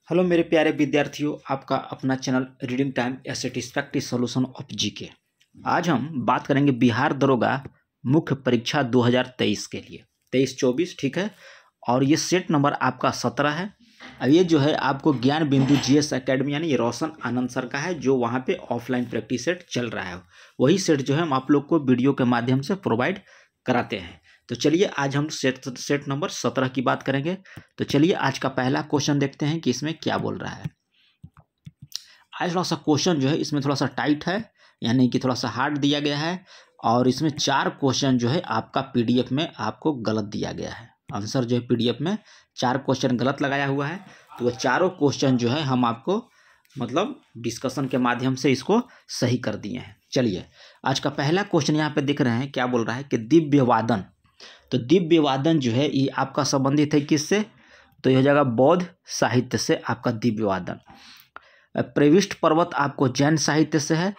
Hello मेरे प्यारे विद्यार्थियों, आपका अपना channel reading time A satisfactory solution of GK. आज हम बात करेंगे बिहार दरोगा मुख्य परीक्षा 2023 के लिए 23-24, ठीक है। और ये सेट नंबर आपका 17 है। अब ये जो है आपको ज्ञान बिंदु जीएस एकेडमी यानी ये रोशन आनंद सर का है, जो वहाँ पे ऑफलाइन प्रैक्टिस सेट चल रहा है। वही सेट जो है हम आप लोग को वीडियो के माध्यम से प्रोवाइड कराते हैं। तो चलिए आज हम सेट नंबर 17 की बात करेंगे। तो चलिए आज का पहला क्वेश्चन देखते हैं कि इसमें क्या बोल रहा है। आज थोड़ा सा क्वेश्चन जो है इसमें थोड़ा सा टाइट है, यानी कि थोड़ा सा हार्ड दिया गया है। और इसमें 4 क्वेश्चन जो है आपका पीडीएफ में आपको गलत दिया गया है। आंसर जो है पीडीएफ में 4 क्वेश्चन गलत लगाया हुआ है। तो वो चारों क्वेश्चन जो है हम आपको मतलब डिस्कशन के माध्यम से इसको सही कर दिए हैं। चलिए आज का पहला क्वेश्चन यहाँ पे देख रहे हैं, क्या बोल रहा है कि दिव्य वादन। तो दिव्य वादन जो है ये आपका संबंधित है किससे? तो ये हो जाएगा बौद्ध साहित्य से आपका दिव्य वादन। प्रविष्ट पर्वत आपको जैन साहित्य से है।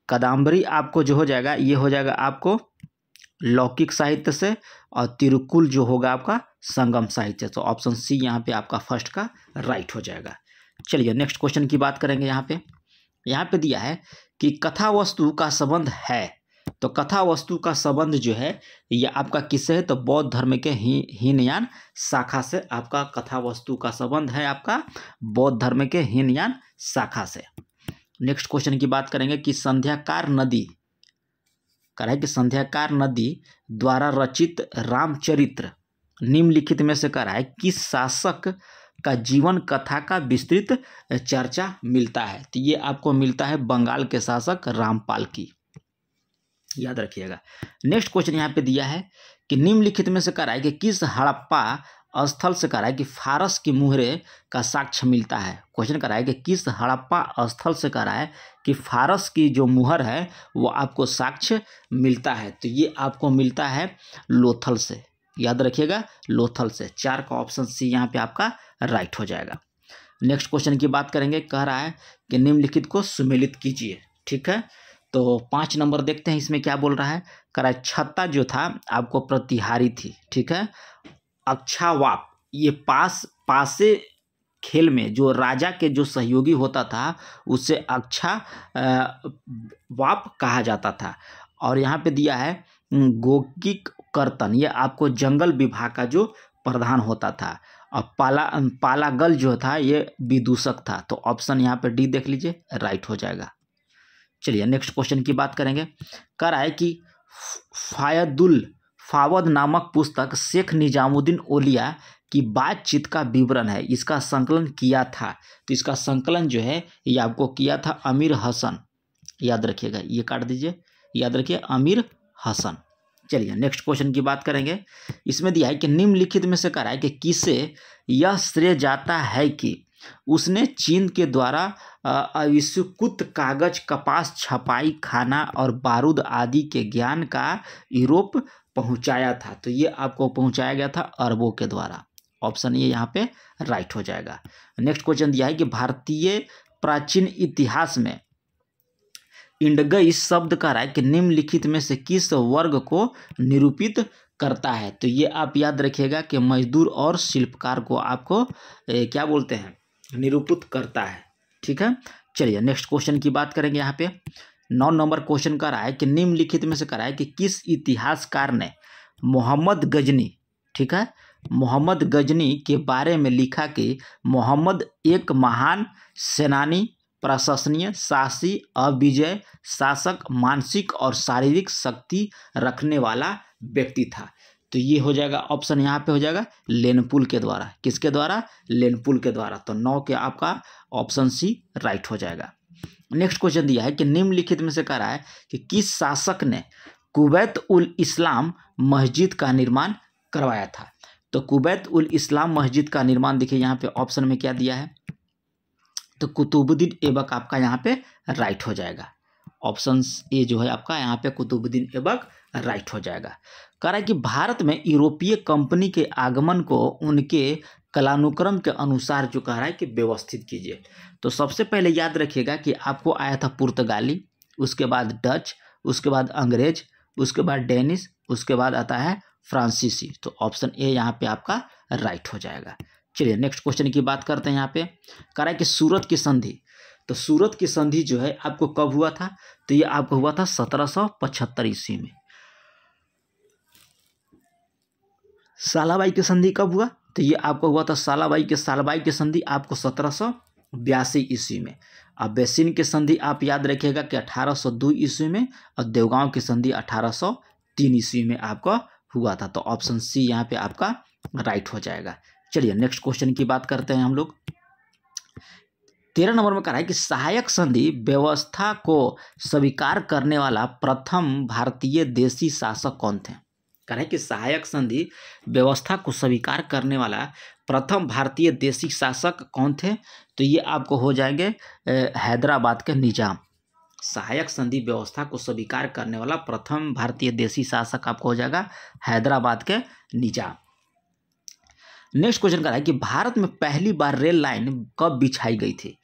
कदम्बरी आपको जो हो जाएगा ये हो जाएगा आपको लौकिक साहित्य से। और तिरुकुल जो होगा आपका संगम साहित्य। तो ऑप्शन सी यहाँ पे आपका फर्स्ट का राइट हो जाएगा। चलिए नेक्स्ट क्वेश्चन की बात करेंगे। यहाँ पे दिया है कि कथा वस्तु का संबंध है। तो कथा वस्तु का संबंध जो है ये आपका किससे है? तो बौद्ध धर्म के हीनयान शाखा से आपका कथा वस्तु का संबंध है, आपका बौद्ध धर्म के हीनयान शाखा से। नेक्स्ट क्वेश्चन की बात करेंगे कि संध्याकार नदी संध्याकार नदी द्वारा रचित रामचरित्र निम्नलिखित में से है किस शासक का जीवन कथा का विस्तृत चर्चा मिलता है? तो ये आपको मिलता है बंगाल के शासक रामपाल की, याद रखिएगा। नेक्स्ट क्वेश्चन यहाँ पे दिया है कि निम्नलिखित में से है कि किस हड़प्पा स्थल से है कि फारस की मुहरे का साक्ष्य मिलता है? क्वेश्चन है कि किस हड़प्पा स्थल से है कि फारस की जो मुहर है वो आपको साक्ष्य मिलता है? तो ये आपको मिलता है लोथल से, याद रखिएगा, लोथल से। 4 का ऑप्शन सी यहाँ पे आपका राइट हो जाएगा। नेक्स्ट क्वेश्चन की बात करेंगे, कह रहा है कि निम्नलिखित को सुमेलित कीजिए, ठीक है। तो 5 नंबर देखते हैं इसमें क्या बोल रहा है। कह रहा है छत्ता जो था आपको प्रतिहारी थी, ठीक है। अक्षावाप ये पासे खेल में जो राजा के जो सहयोगी होता था उसे अक्षा वाप कहा जाता था। और यहाँ पे दिया है गोकिक कर्तन, ये आपको जंगल विभाग का जो प्रधान होता था। और पालागल जो था ये विदूषक था। तो ऑप्शन यहाँ पे डी देख लीजिए, राइट हो जाएगा। चलिए नेक्स्ट क्वेश्चन की बात करेंगे। कह रहा है कि फावद नामक पुस्तक शेख निजामुद्दीन औलिया की बातचीत का विवरण है, इसका संकलन किया था। तो इसका संकलन जो है ये आपको किया था अमीर हसन, याद रखिएगा, ये काट दीजिए, याद रखिए अमीर हसन। चलिए नेक्स्ट क्वेश्चन की बात करेंगे। इसमें दिया है कि निम्नलिखित में से कह रहा है कि किसे यह श्रेय जाता है कि उसने चीन के द्वारा आविष्कृत कागज, कपास, छपाई, खाना और बारूद आदि के ज्ञान का यूरोप पहुंचाया था? तो ये आपको पहुंचाया गया था अरबों के द्वारा। ऑप्शन ये यहाँ पे राइट हो जाएगा। नेक्स्ट क्वेश्चन दिया है कि भारतीय प्राचीन इतिहास में इंडगई शब्द का है कि निम्नलिखित में से किस वर्ग को निरूपित करता है? तो ये आप याद रखिएगा कि मजदूर और शिल्पकार को आपको क्या बोलते हैं, निरूपित करता है, ठीक है। चलिए नेक्स्ट क्वेश्चन की बात करेंगे। यहाँ पे 9 नंबर क्वेश्चन कर रहा है कि निम्नलिखित में से कर रहा है कि किस इतिहासकार ने मोहम्मद गजनी, ठीक है, मोहम्मद गजनी के बारे में लिखा कि मोहम्मद एक महान सेनानी, प्रशंसनीय, साहसी, अविजय शासक, मानसिक और शारीरिक शक्ति रखने वाला व्यक्ति था? तो ये हो जाएगा ऑप्शन यहाँ पे हो जाएगा लेनपुल के द्वारा। किसके द्वारा? लेनपुल के द्वारा। तो 9 के आपका ऑप्शन सी राइट हो जाएगा। नेक्स्ट क्वेश्चन दिया है कि निम्नलिखित में से कह रहा है कि किस शासक ने कुवैत उल इस्लाम मस्जिद का निर्माण करवाया था? तो कुवैत उल इस्लाम मस्जिद का निर्माण देखिए यहाँ पे ऑप्शन में क्या दिया है, तो कुतुबुद्दीन ऐबक आपका यहाँ पे राइट हो जाएगा। ऑप्शन ए जो है आपका यहाँ पे कुतुबुद्दीन ऐबक राइट हो जाएगा। कह रहा है कि भारत में यूरोपीय कंपनी के आगमन को उनके कालानुक्रम के अनुसार जो कह रहा है कि व्यवस्थित कीजिए। तो सबसे पहले याद रखिएगा कि आपको आया था पुर्तगाली, उसके बाद डच, उसके बाद अंग्रेज, उसके बाद डेनिश, उसके बाद आता है फ्रांसीसी। तो ऑप्शन ए यहाँ पे आपका राइट हो जाएगा। चलिए नेक्स्ट क्वेश्चन की बात करते हैं। यहाँ पे कह रहा है कि सूरत की संधि, तो सूरत की संधि जो है आपको कब हुआ था, तो ये आपको हुआ था 1775 ईस्वी में। सालाबाई की संधि कब हुआ, तो ये आपको हुआ था सालाबाई की संधि आपको 1782 ईस्वी में। अब बेसिन की संधि आप याद रखिएगा कि 1802 ईस्वी में, और देवगांव की संधि 1803 ईस्वी में आपका हुआ था। तो ऑप्शन सी यहाँ पे आपका राइट हो जाएगा। चलिए नेक्स्ट क्वेश्चन की बात करते हैं हम लोग। 13 नंबर में कह रहा है कि सहायक संधि व्यवस्था को स्वीकार करने वाला प्रथम भारतीय देशी शासक कौन थे। कह रहा है कि सहायक संधि व्यवस्था को स्वीकार करने वाला प्रथम भारतीय देशी शासक कौन थे, तो ये आपको हो जाएंगे हैदराबाद के निजाम। सहायक संधि व्यवस्था को स्वीकार करने वाला प्रथम भारतीय देशी शासक आपको हो जाएगा हैदराबाद के निजाम। नेक्स्ट क्वेश्चन कह रहा है कि भारत में पहली बार रेल लाइन कब बिछाई गई थी,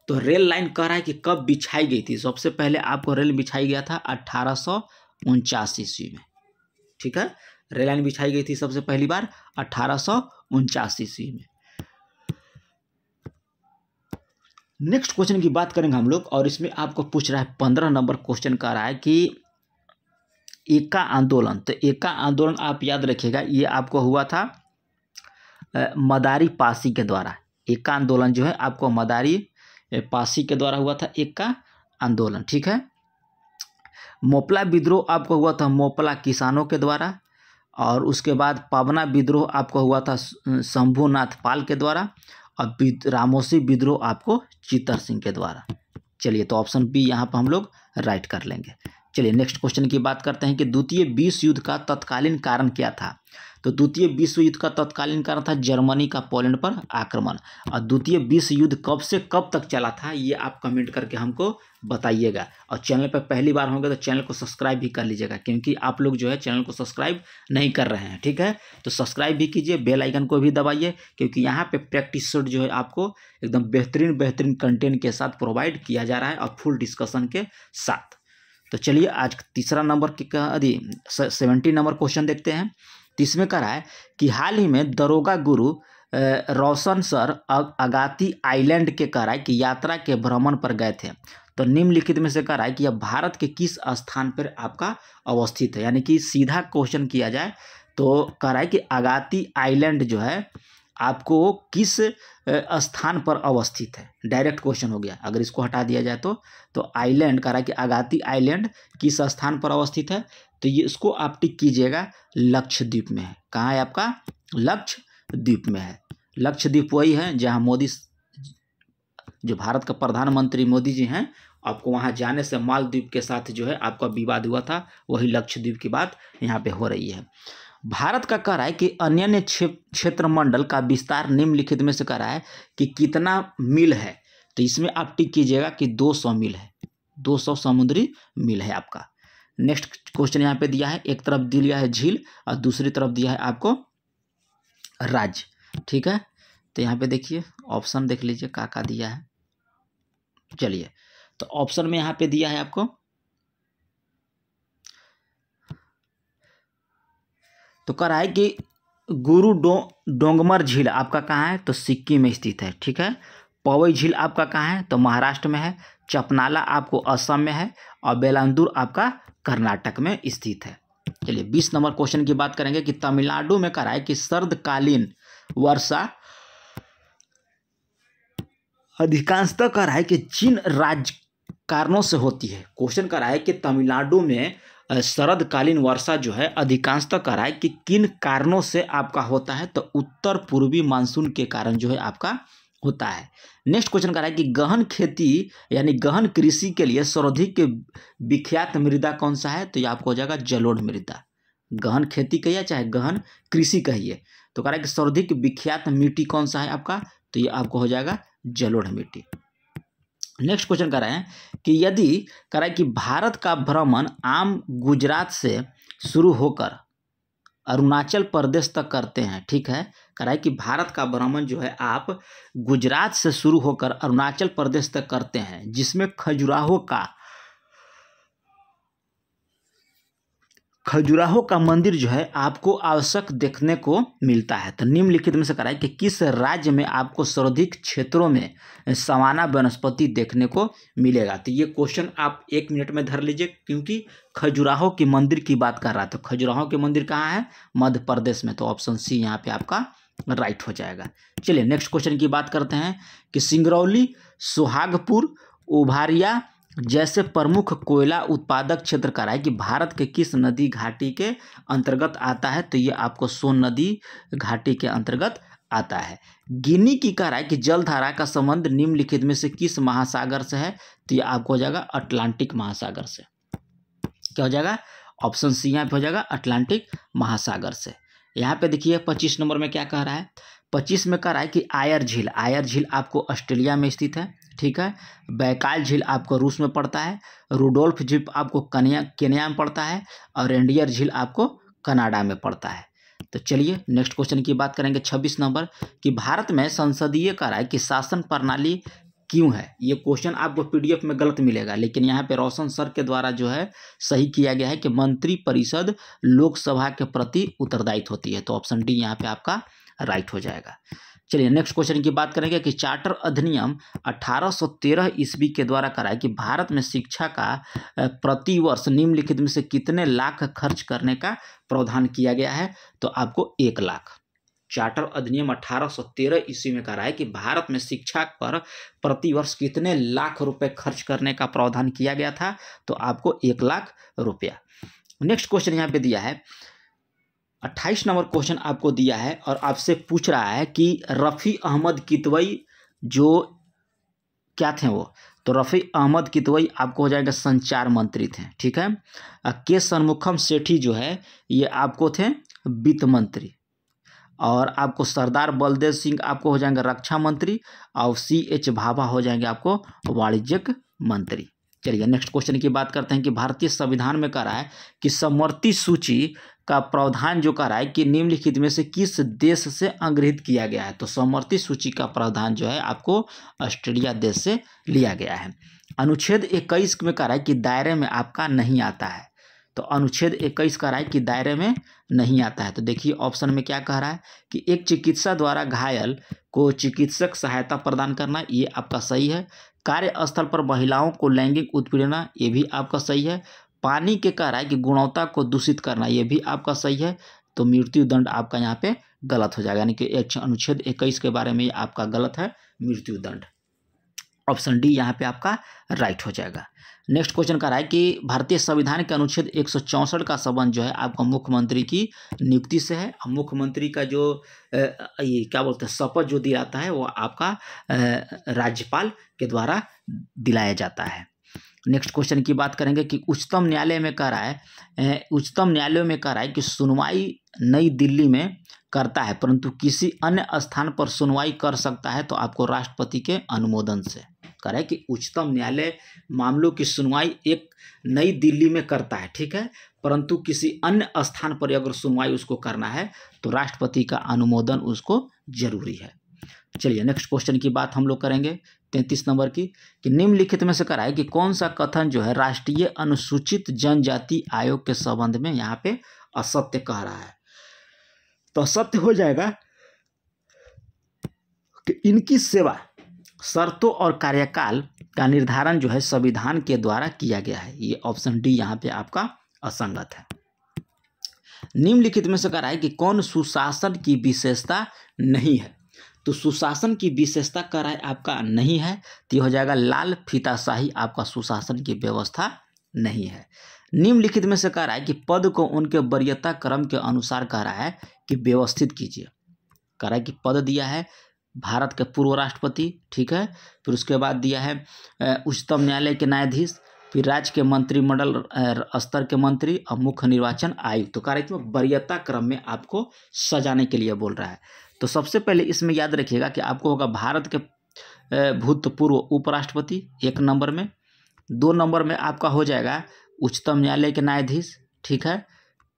तो रेल लाइन कह रहा है कि कब बिछाई गई थी। सबसे पहले आपको रेल बिछाई गया था 1849 ईस्वी में, ठीक है। रेल लाइन बिछाई गई थी सबसे पहली बार 1849 ईस्वी में। नेक्स्ट क्वेश्चन की बात करेंगे हम लोग, और इसमें आपको पूछ रहा है 15 नंबर क्वेश्चन कह रहा है कि एका आंदोलन, तो एका आंदोलन आप याद रखिएगा ये आपको हुआ था मदारी पासी के द्वारा। एका आंदोलन जो है आपको मदारी पासी के द्वारा हुआ था, एका आंदोलन, ठीक है। मोपला विद्रोह आपको हुआ था मोपला किसानों के द्वारा, और उसके बाद पवना विद्रोह आपको हुआ था शंभुनाथ पाल के द्वारा, और रामोसी विद्रोह आपको चित्तर सिंह के द्वारा। चलिए तो ऑप्शन बी यहाँ पर हम लोग राइट कर लेंगे। चलिए नेक्स्ट क्वेश्चन की बात करते हैं कि द्वितीय विश्व युद्ध का तत्कालीन कारण क्या था, तो द्वितीय विश्व युद्ध का तत्कालीन कारण था जर्मनी का पोलैंड पर आक्रमण। और द्वितीय विश्व युद्ध कब से कब तक चला था ये आप कमेंट करके हमको बताइएगा। और चैनल पर पहली बार होंगे तो चैनल को सब्सक्राइब भी कर लीजिएगा, क्योंकि आप लोग जो है चैनल को सब्सक्राइब नहीं कर रहे हैं, ठीक है। तो सब्सक्राइब भी कीजिए, बेल आइकन को भी दबाइए, क्योंकि यहाँ पे प्रैक्टिस सेट जो है आपको एकदम बेहतरीन कंटेंट के साथ प्रोवाइड किया जा रहा है, और फुल डिस्कशन के साथ। तो चलिए आज तीसरा नंबर की 70 नंबर क्वेश्चन देखते हैं। इसमें कह रहा है कि हाल ही में दरोगा गुरु रोशन सर अगाती आइलैंड के कह रहा है कि यात्रा के भ्रमण पर गए थे। तो निम्नलिखित में से कह रहा है कि यह भारत के किस स्थान पर आपका अवस्थित है, यानी कि सीधा क्वेश्चन किया जाए तो कह रहा है कि अगाती आइलैंड जो है आपको किस स्थान पर अवस्थित है। डायरेक्ट क्वेश्चन हो गया, अगर इसको हटा दिया जाए तो आइलैंड कह रहा है कि अगाती आइलैंड किस स्थान पर अवस्थित है, तो ये इसको आप टिक कीजिएगा लक्षद्वीप में है। कहाँ है आपका, लक्षद्वीप में है। लक्षद्वीप वही है जहाँ मोदी, जो भारत का प्रधानमंत्री मोदी जी हैं, आपको वहाँ जाने से मालदीव के साथ जो है आपका विवाद हुआ था, वही लक्षद्वीप की बात यहाँ पे हो रही है। भारत का कह रहा है कि अन्य क्षेत्र मंडल का विस्तार निम्नलिखित में से कह रहा है कि कितना मील है, तो इसमें आप टिक कीजिएगा कि 200 मील है, 200 समुद्री मील है आपका। नेक्स्ट क्वेश्चन यहाँ पे दिया है, एक तरफ दिया है झील और दूसरी तरफ दिया है आपको राज्य, ठीक है। तो यहाँ पे देखिए ऑप्शन देख लीजिए का दिया है। चलिए तो ऑप्शन में यहाँ पे दिया है आपको, तो कह रहा है कि गुरु डोंगमर झील आपका कहाँ है, तो सिक्किम में स्थित है, ठीक है। पवई झील आपका कहाँ है, तो महाराष्ट्र में है। चपनाला आपको असम में है, और बेलांदूर आपका कर्नाटक में स्थित है। चलिए 20 नंबर क्वेश्चन की बात करेंगे कि तमिलनाडु में कह रहा है कि शरदकालीन वर्षा अधिकांशतः कह रहा है कि जिन राज्य कारणों से होती है। क्वेश्चन कह रहा है कि तमिलनाडु में शरदकालीन वर्षा जो है अधिकांशतः कह रहा है कि किन कारणों से आपका होता है, तो उत्तर पूर्वी मानसून के कारण जो है आपका होता है। नेक्स्ट क्वेश्चन कह रहा है कि गहन खेती यानी गहन कृषि के लिए सर्वाधिक विख्यात मृदा कौन सा है, तो ये आपको हो जाएगा जलोढ़ मृदा। गहन खेती कहिए चाहे गहन कृषि कहिए, तो कह रहा है कि सर्वाधिक विख्यात मिट्टी कौन सा है आपका, तो ये आपको हो जाएगा जलोढ़ मिट्टी। नेक्स्ट क्वेश्चन कह रहे हैं कि यदि कह रहा है कि भारत का भ्रमण आम गुजरात से शुरू होकर अरुणाचल प्रदेश तक करते हैं, ठीक है। कह रहा है कि भारत का भ्रमण जो है आप गुजरात से शुरू होकर अरुणाचल प्रदेश तक करते हैं, जिसमें खजुराहो का खजुराहो का मंदिर जो है आपको आवश्यक देखने को मिलता है। तो निम्नलिखित में से कराए कि किस राज्य में आपको सर्वाधिक क्षेत्रों में सवाना वनस्पति देखने को मिलेगा। तो ये क्वेश्चन आप 1 मिनट में धर लीजिए, क्योंकि खजुराहो के मंदिर की बात कर रहा है। तो खजुराहो के मंदिर कहाँ है? मध्य प्रदेश में। तो ऑप्शन सी यहाँ पे आपका राइट हो जाएगा। चलिए नेक्स्ट क्वेश्चन की बात करते हैं कि सिंगरौली, सोहागपुर, उभारिया जैसे प्रमुख कोयला उत्पादक क्षेत्र का है कि भारत के किस नदी घाटी के अंतर्गत आता है। तो ये आपको सोन नदी घाटी के अंतर्गत आता है। गिनी की कह रहा है कि जलधारा का संबंध निम्नलिखित में से किस महासागर से है। तो ये आपको हो जाएगा अटलांटिक महासागर से। क्या हो जाएगा? ऑप्शन सी यहाँ पे हो जाएगा अटलांटिक महासागर से। यहाँ पे देखिए 25 नंबर में क्या कह रहा है? 25 में कह रहा है कि आयर झील, आयर झील आपको ऑस्ट्रेलिया में स्थित है, ठीक है। बैकाल झील आपको रूस में पड़ता है, रुडोल्फ झील आपको केन्या में पड़ता है, और रेंडियर झील आपको कनाडा में पड़ता है। तो चलिए नेक्स्ट क्वेश्चन की बात करेंगे 26 नंबर कि भारत में संसदीय कह रहा है कि शासन प्रणाली क्यों है। ये क्वेश्चन आपको पीडीएफ में गलत मिलेगा, लेकिन यहाँ पे रोशन सर के द्वारा जो है सही किया गया है कि मंत्री परिषद लोकसभा के प्रति उत्तरदायित्व होती है। तो ऑप्शन डी यहाँ पे आपका राइट हो जाएगा। चलिए नेक्स्ट क्वेश्चन की बात करेंगे कि चार्टर अधिनियम 1813 ईस्वी के द्वारा कराया कि भारत में शिक्षा का प्रति वर्ष निम्नलिखित में से कितने लाख खर्च करने का प्रावधान किया गया है। तो आपको 1 लाख। चार्टर अधिनियम 1813 ईस्वी में कह रहा है कि भारत में शिक्षा पर प्रति वर्ष कितने लाख रुपए खर्च करने का प्रावधान किया गया था। तो आपको 1 लाख रुपया। नेक्स्ट क्वेश्चन यहाँ पे दिया है 28 नंबर क्वेश्चन आपको दिया है और आपसे पूछ रहा है कि रफ़ी अहमद कितवई जो क्या थे वो। तो रफ़ी अहमद कितवई आपको हो जाएगा संचार मंत्री थे, ठीक है। के षणमुखम सेठी जो है ये आपको थे वित्त मंत्री, और आपको सरदार बलदेव सिंह आपको हो जाएंगे रक्षा मंत्री, और CH भाभा हो जाएंगे आपको वाणिज्यिक मंत्री। चलिए नेक्स्ट क्वेश्चन की बात करते हैं कि भारतीय संविधान में कह रहा है कि समवर्ती सूची का प्रावधान जो कह रहा है कि निम्नलिखित में से किस देश से अंग्रहित किया गया है। तो समवर्ती सूची का प्रावधान जो है आपको ऑस्ट्रेलिया देश से लिया गया है। अनुच्छेद 21 में कह रहा है कि दायरे में आपका नहीं आता है। तो अनुच्छेद 21 कह रहा है कि दायरे में नहीं आता है। तो देखिए ऑप्शन में क्या कह रहा है कि एक चिकित्सा द्वारा घायल को चिकित्सक सहायता प्रदान करना, ये आपका सही है। कार्यस्थल पर महिलाओं को लैंगिक उत्पीड़न, ये भी आपका सही है। पानी के कह रहा है कि गुणवत्ता को दूषित करना, ये भी आपका सही है। तो मृत्यु दंड आपका यहाँ पे गलत हो जाएगा, यानी कि अनुच्छेद 21 के बारे में आपका गलत है, मृत्यु दंड। ऑप्शन डी यहाँ पे आपका राइट हो जाएगा। नेक्स्ट क्वेश्चन कह रहा है कि भारतीय संविधान के अनुच्छेद 164 का संबंध जो है आपका मुख्यमंत्री की नियुक्ति से है। मुख्यमंत्री का जो ये क्या बोलते हैं शपथ जो दिलाता है वो आपका राज्यपाल के द्वारा दिलाया जाता है। नेक्स्ट क्वेश्चन की बात करेंगे कि उच्चतम न्यायालय में कह रहा है उच्चतम न्यायालय में कह रहा है कि सुनवाई नई दिल्ली में करता है, परंतु किसी अन्य स्थान पर सुनवाई कर सकता है। तो आपको राष्ट्रपति के अनुमोदन से कह रहा है कि उच्चतम न्यायालय मामलों की सुनवाई एक नई दिल्ली में करता है, ठीक है, परंतु किसी अन्य स्थान पर अगर सुनवाई उसको करना है तो राष्ट्रपति का अनुमोदन उसको जरूरी है। चलिए नेक्स्ट क्वेश्चन की बात हम लोग करेंगे 33 नंबर की कि निम्नलिखित में से कह रहा है कि कौन सा कथन जो है राष्ट्रीय अनुसूचित जनजाति आयोग के संबंध में यहाँ पे असत्य कह रहा है। तो असत्य हो जाएगा कि इनकी सेवा शर्तों और कार्यकाल का निर्धारण जो है संविधान के द्वारा किया गया है। ये ऑप्शन डी यहाँ पे आपका असंगत है। निम्नलिखित में से कह रहा है कि कौन सुशासन की विशेषता नहीं है। तो सुशासन की विशेषता कह रहा है आपका नहीं है, तो हो जाएगा लाल फीताशाही आपका सुशासन की व्यवस्था नहीं है। निम्नलिखित में से कह रहा है कि पद को उनके वरीयता क्रम के अनुसार कह रहा है कि व्यवस्थित कीजिए। कह रहा है कि पद दिया है भारत के पूर्व राष्ट्रपति, ठीक है, फिर उसके बाद दिया है उच्चतम न्यायालय के न्यायाधीश, फिर राज्य के मंत्रिमंडल स्तर के मंत्री और मुख्य निर्वाचन आयुक्त। तो कह रहा है कि वरीयता क्रम में आपको सजाने के लिए बोल रहा है। तो सबसे पहले इसमें याद रखिएगा कि आपको होगा भारत के भूतपूर्व उपराष्ट्रपति 1 नंबर में, 2 नंबर में आपका हो जाएगा उच्चतम न्यायालय के न्यायाधीश, ठीक है,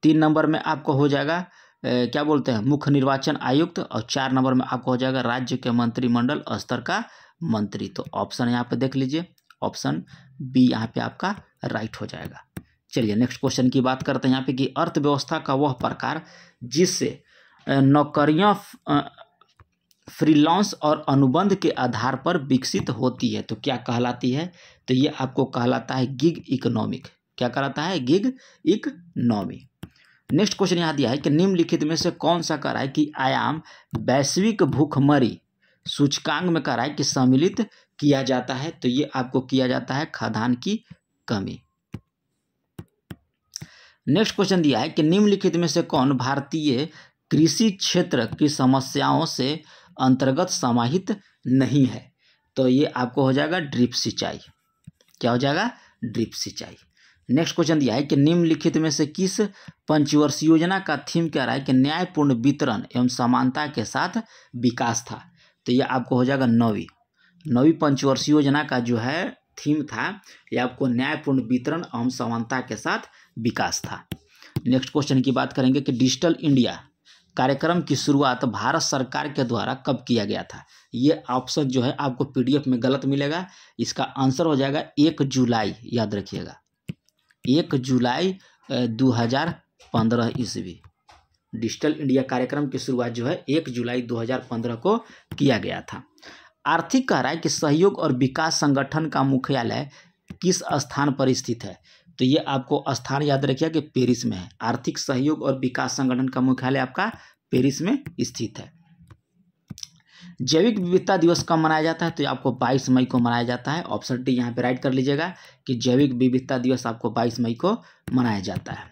3 नंबर में आपको हो जाएगा क्या बोलते हैं मुख्य निर्वाचन आयुक्त, और 4 नंबर में आपको हो जाएगा राज्य के मंत्रिमंडल स्तर का मंत्री। तो ऑप्शन यहाँ पे देख लीजिए, ऑप्शन बी यहाँ पे आपका राइट हो जाएगा। चलिए नेक्स्ट क्वेश्चन की बात करते हैं यहाँ पे कि अर्थव्यवस्था का वह प्रकार जिससे नौकरियां फ्रीलांस और अनुबंध के आधार पर विकसित होती है तो क्या कहलाती है? तो ये आपको कहलाता है गिग इकोनॉमिक। क्या कहलाता है? Gig economy. नेक्स्ट क्वेश्चन यहाँ दिया है कि निम्नलिखित में से कौन सा कह रहा है कि आयाम वैश्विक भूखमरी सूचकांक में कह रहा है कि सम्मिलित किया जाता है? तो ये आपको किया जाता है खाद्यान्न की कमी। नेक्स्ट क्वेश्चन दिया है कि निम्नलिखित में से कौन भारतीय कृषि क्षेत्र की समस्याओं से अंतर्गत समाहित नहीं है? तो ये आपको हो जाएगा ड्रिप सिंचाई। क्या हो जाएगा? ड्रिप सिंचाई। नेक्स्ट क्वेश्चन दिया है कि निम्नलिखित में से किस पंचवर्षीय योजना का थीम कह रहा है कि न्यायपूर्ण वितरण एवं समानता के साथ विकास था? तो ये आपको हो जाएगा नौवीं पंचवर्षीय योजना का जो है थीम था ये आपको न्यायपूर्ण वितरण एवं समानता के साथ विकास था। नेक्स्ट क्वेश्चन की बात करेंगे कि डिजिटल इंडिया कार्यक्रम की शुरुआत भारत सरकार के द्वारा कब किया गया था? ये ऑप्शन जो है आपको पीडीएफ में गलत मिलेगा। इसका आंसर हो जाएगा 1 जुलाई। याद रखिएगा 1 जुलाई 2015 ईस्वी। डिजिटल इंडिया कार्यक्रम की शुरुआत जो है 1 जुलाई 2015 को किया गया था। आर्थिक कह रहा है कि सहयोग और विकास संगठन का मुख्यालय किस स्थान पर स्थित है? तो ये आपको स्थान याद रखिए कि पेरिस में है। आर्थिक सहयोग और विकास संगठन का मुख्यालय आपका पेरिस में स्थित है। जैविक विविधता दिवस कब मनाया जाता है? तो आपको 22 मई को मनाया जाता है। ऑप्शन डी यहाँ पे राइट कर लीजिएगा कि जैविक विविधता दिवस आपको 22 मई को मनाया जाता है।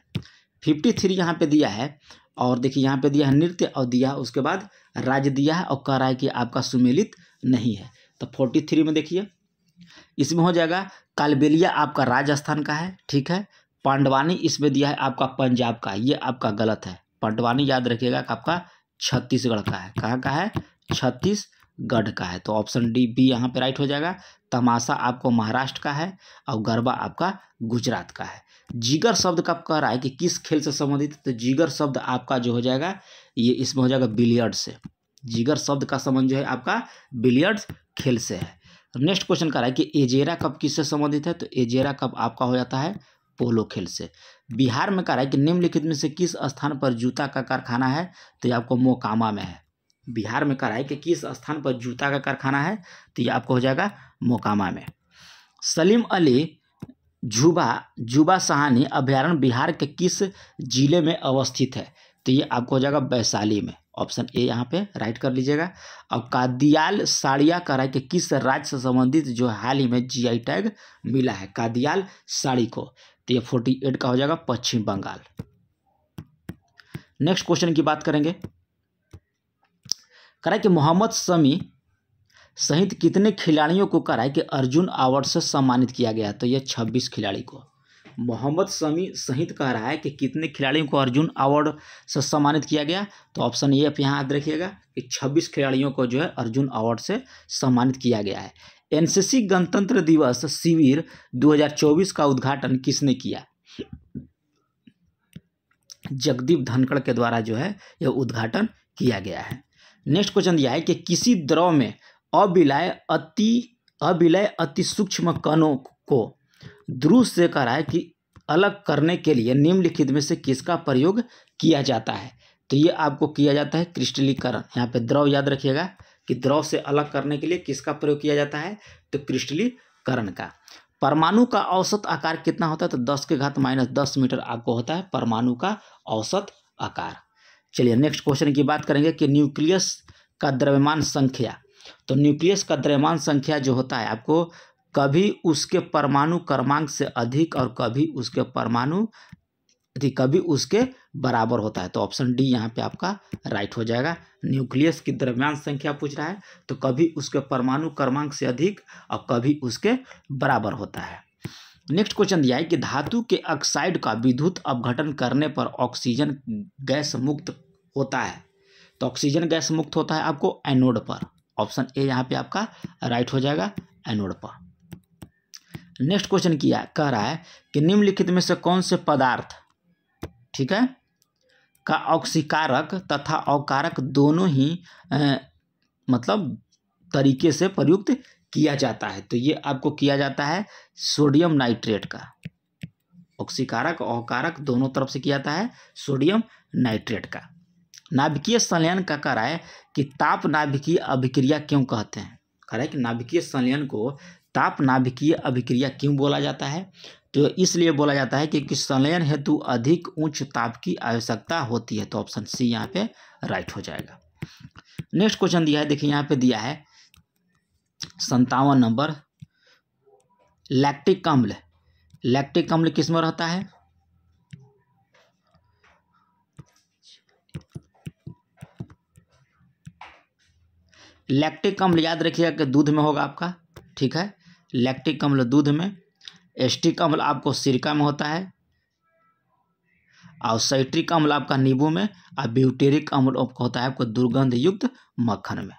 53 यहाँ पे दिया है और देखिए यहाँ पे दिया है नृत्य और दिया उसके बाद राज्य दिया है और कह रहा है कि आपका सुमेलित नहीं है। तो 43 में देखिए इसमें हो जाएगा कालबेलिया आपका राजस्थान का है, ठीक है। पांडवानी इसमें दिया है आपका पंजाब का, ये आपका गलत है। पांडवानी याद रखिएगा कि आपका छत्तीसगढ़ का है। कहाँ का है? छत्तीसगढ़ का है। तो ऑप्शन डी बी यहाँ पे राइट हो जाएगा। तमाशा आपको महाराष्ट्र का है और गरबा आपका गुजरात का है। जिगर शब्द कब कह रहा है कि किस खेल से संबंधित? तो जिगर शब्द आपका जो हो जाएगा ये इसमें हो जाएगा बिलियर्ड से। जिगर शब्द का संबंध जो है आपका बिलियर्ड्स खेल से है। नेक्स्ट क्वेश्चन कर रहा है कि एजेरा कप किससे संबंधित है? तो एजेरा कप आपका हो जाता है पोलो खेल से। बिहार में कह रहा है कि निम्नलिखित में से किस स्थान पर जूता का कारखाना है? तो ये आपको मोकामा में है। बिहार में कह रहा है कि किस स्थान पर जूता का कारखाना है? तो ये आपको हो जाएगा मोकामा में। सलीम अली जुबा सहानी अभ्यारण्य बिहार के किस जिले में अवस्थित है? तो ये आपको हो जाएगा वैशाली में। ऑप्शन ए यहाँ पे राइट कर लीजिएगा। और कादियाल साड़िया कह रहा है कि किस राज्य से संबंधित जो हाल ही में जीआई टैग मिला है कादियाल साड़ी को? तो ये 48 का हो जाएगा पश्चिम बंगाल। नेक्स्ट क्वेश्चन की बात करेंगे। कह रहा है कि मोहम्मद शमी सहित कितने खिलाड़ियों को कह रहा है कि अर्जुन अवार्ड से सम्मानित किया गया? तो ये 26 खिलाड़ी को। मोहम्मद शमी सहित कह रहा है कि कितने खिलाड़ियों को अर्जुन अवार्ड से सम्मानित किया गया? तो ऑप्शन ए आप यहाँ याद रखिएगा कि 26 खिलाड़ियों को जो है अर्जुन अवार्ड से सम्मानित किया गया है। एनसीसी गणतंत्र दिवस शिविर 2024 का उद्घाटन किसने किया? जगदीप धनखड़ के द्वारा जो है यह उद्घाटन किया गया है। नेक्स्ट क्वेश्चन दिया है कि किसी द्रव में अविलय अति सूक्ष्म कणों को ध्रुव से कह रहा है कि अलग करने के लिए निम्नलिखित में से किसका प्रयोग किया जाता है? तो ये आपको किया जाता है क्रिस्टलीकरण। यहाँ पे द्रव याद रखिएगा कि द्रव से अलग करने के लिए किसका प्रयोग किया जाता है? तो क्रिस्टलीकरण का। परमाणु का औसत आकार कितना होता है? तो 10⁻⁻10 मीटर आपको होता है परमाणु का औसत आकार। चलिए नेक्स्ट क्वेश्चन की बात करेंगे कि न्यूक्लियस का द्रव्यमान संख्या। तो न्यूक्लियस का द्रव्यमान संख्या जो होता है आपको कभी उसके परमाणु क्रमांक से अधिक और कभी उसके बराबर होता है। तो ऑप्शन डी यहाँ पे आपका राइट हो जाएगा। न्यूक्लियस की द्रव्यमान संख्या पूछ रहा है तो कभी उसके परमाणु क्रमांक से अधिक और कभी उसके बराबर होता है। नेक्स्ट क्वेश्चन दिया है कि धातु के ऑक्साइड का विद्युत अपघटन करने पर ऑक्सीजन गैस मुक्त होता है। तो ऑक्सीजन गैस मुक्त होता है आपको एनोड पर। ऑप्शन ए यहाँ पे आपका राइट हो जाएगा एनोड पर। नेक्स्ट क्वेश्चन कह रहा है कि निम्नलिखित में से कौन से पदार्थ, ठीक है, का ऑक्सीकारक तथा अकारक दोनों ही मतलब तरीके से प्रयुक्त किया जाता है? तो ये आपको किया जाता है सोडियम नाइट्रेट का। ऑक्सीकारक और अकारक दोनों तरफ से किया जाता है सोडियम नाइट्रेट का। नाभिकीय संलयन का कह रहा है कि ताप नाभिकीय अभिक्रिया क्यों कहते हैं। कह रहा है कि नाभिकीय संलयन को ताप नाभिकीय अभिक्रिया क्यों बोला जाता है। तो इसलिए बोला जाता है कि संलयन हेतु अधिक उच्च ताप की आवश्यकता होती है। तो ऑप्शन सी यहाँ पे राइट हो जाएगा। नेक्स्ट क्वेश्चन दिया है, देखिए यहाँ पे दिया है 57 नंबर, लैक्टिक अम्ल। लैक्टिक अम्ल किस में रहता है? लैक्टिक अम्ल याद रखिएगा कि दूध में होगा आपका, ठीक है। लैक्टिक अम्ल दूध में, एस्टिक अम्ल आपको सिरका में होता है, और साइट्रिक अम्ल आपका नींबू में, और ब्यूटेरिक अम्ल आपको होता है आपको दुर्गंध युक्त मक्खन में।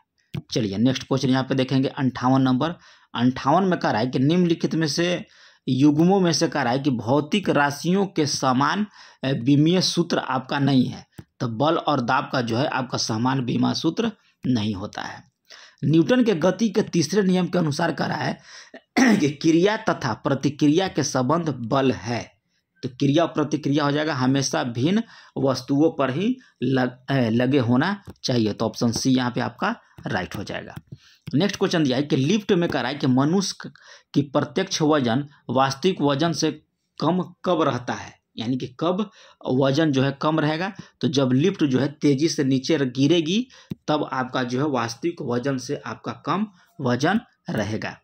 चलिए नेक्स्ट क्वेश्चन यहाँ पे देखेंगे 58 नंबर। 58 में कह रहा है कि निम्नलिखित में से युग्मों में से कह रहा है कि भौतिक राशियों के समान विमीय सूत्र आपका नहीं है। तो बल और दाब का जो है आपका समान विमीय सूत्र नहीं होता है। न्यूटन के गति के तीसरे नियम के अनुसार कह रहा है कि क्रिया तथा प्रतिक्रिया के संबंध बल है। तो क्रिया और प्रतिक्रिया हो जाएगा हमेशा भिन्न वस्तुओं पर ही लगे होना चाहिए। तो ऑप्शन सी यहाँ पे आपका राइट हो जाएगा। नेक्स्ट क्वेश्चन दिया है कि लिफ्ट में कह रहा है कि मनुष्य की प्रत्यक्ष वजन वास्तविक वजन से कम कब रहता है, यानी कि कब वजन जो है कम रहेगा। तो जब लिफ्ट जो है तेजी से नीचे गिरेगी तब आपका जो है वास्तविक वजन से आपका कम वजन रहेगा।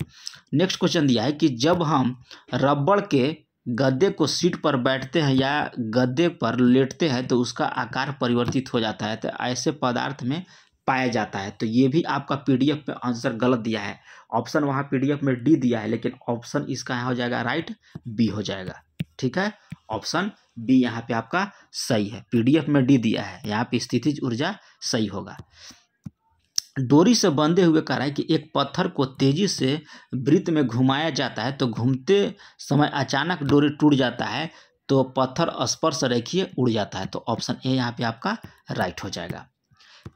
नेक्स्ट क्वेश्चन दिया है कि जब हम रबड़ के गद्दे को सीट पर बैठते हैं या गद्दे पर लेटते हैं तो उसका आकार परिवर्तित हो जाता है। तो ऐसे पदार्थ में पाया जाता है। तो ये भी आपका पीडीएफ में आंसर गलत दिया है। ऑप्शन वहाँ पीडीएफ में डी दिया है, लेकिन ऑप्शन इसका यहाँ हो जाएगा राइट, बी हो जाएगा, ठीक है। ऑप्शन बी यहाँ पे आपका सही है। पीडीएफ में डी दिया है, यहाँ पे स्थितिज ऊर्जा सही होगा। डोरी से बंधे हुए कह रहा है कि एक पत्थर को तेजी से वृत्त में घुमाया जाता है, तो घूमते समय अचानक डोरी टूट जाता है तो पत्थर स्पर्श रेखीय उड़ जाता है। तो ऑप्शन ए यहाँ पे आपका राइट हो जाएगा।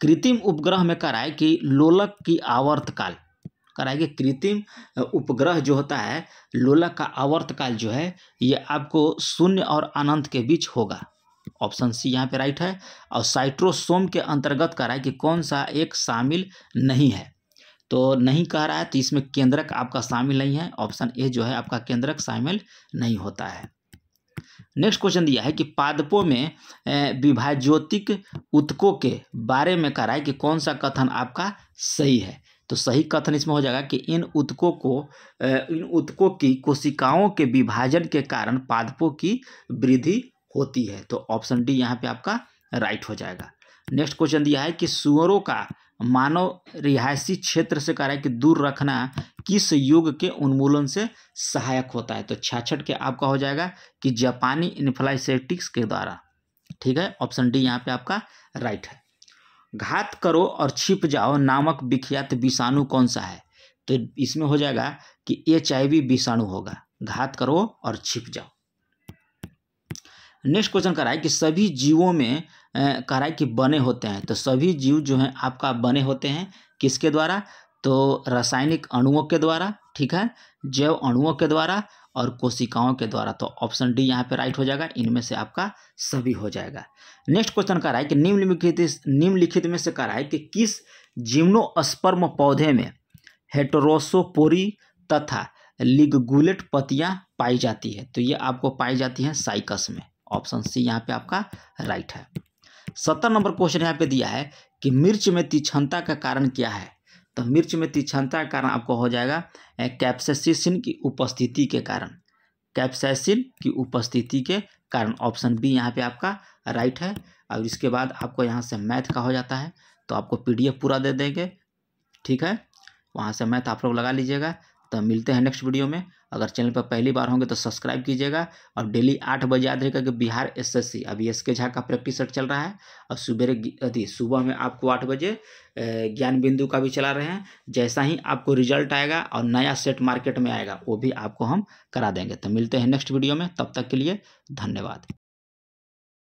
कृत्रिम उपग्रह में कह रहा है कि लोलक की आवर्तकाल, कह रहा है कि कृत्रिम उपग्रह जो होता है लोलक का आवर्तकाल जो है ये आपको 0 और अनंत के बीच होगा। ऑप्शन सी यहाँ पे राइट है। और साइट्रोसोम के अंतर्गत कह रहा है कि कौन सा एक शामिल नहीं है। तो नहीं कह रहा है, तो इसमें केंद्रक आपका शामिल नहीं है। ऑप्शन ए जो है आपका केंद्रक शामिल नहीं होता है। नेक्स्ट क्वेश्चन दिया है कि पादपों में विभाज्योतिक ऊतकों के बारे में कह रहा है कि कौन सा कथन आपका सही है। तो सही कथन इसमें हो जाएगा कि इन ऊतकों की कोशिकाओं के विभाजन के कारण पादपों की वृद्धि होती है। तो ऑप्शन डी यहाँ पे आपका राइट हो जाएगा। नेक्स्ट क्वेश्चन दिया है कि सुअरों का मानव रिहायशी क्षेत्र से कह रहा है कि दूर रखना किस युग के उन्मूलन से सहायक होता है। तो 66 के आपका हो जाएगा कि जापानी इन्फ्लाइसेटिक्स के द्वारा, ठीक है। ऑप्शन डी यहाँ पे आपका राइट है। घात करो और छिप जाओ नामक विख्यात विषाणु कौन सा है। तो इसमें हो जाएगा कि HIV विषाणु होगा। घात करो और छिप जाओ। नेक्स्ट क्वेश्चन कह रहा है कि सभी जीवों में कह रहा है कि बने होते हैं। तो सभी जीव जो हैं आपका बने होते हैं किसके द्वारा? तो रासायनिक अणुओं के द्वारा, ठीक है, जैव अणुओं के द्वारा और कोशिकाओं के द्वारा। तो ऑप्शन डी यहाँ पे राइट हो जाएगा। इनमें से आपका सभी हो जाएगा। नेक्स्ट क्वेश्चन कह रहा है कि निम्नलिखित में से कह रहा है कि किस जिम्नोस्पर्म पौधे में हेटेरोसोपोरी तथा लिगुलेट पत्तियां पाई जाती है। तो ये आपको पाई जाती हैं साइकस में। ऑप्शन सी यहाँ पे आपका राइट है। 70 नंबर क्वेश्चन यहाँ पे दिया है कि मिर्च में तीक्ष्णता का कारण क्या है। तो मिर्च में तीक्ष्णता का कारण आपको हो जाएगा कैप्साइसिन की उपस्थिति के कारण। कैप्साइसिन की उपस्थिति के कारण ऑप्शन बी यहाँ पे आपका राइट है। और इसके बाद आपको यहाँ से मैथ का हो जाता है, तो आपको PDF पूरा दे देंगे, ठीक है। वहाँ से मैथ आप लोग लगा लीजिएगा। तो मिलते हैं नेक्स्ट वीडियो में। अगर चैनल पर पहली बार होंगे तो सब्सक्राइब कीजिएगा। और डेली 8 बजे याद रखिएगा कि बिहार SSC अभी SK झा का प्रैक्टिस सेट चल रहा है। और सुबह में आपको 8 बजे ज्ञान बिंदु का भी चला रहे हैं। जैसा ही आपको रिजल्ट आएगा और नया सेट मार्केट में आएगा वो भी आपको हम करा देंगे। तो मिलते हैं नेक्स्ट वीडियो में, तब तक के लिए धन्यवाद।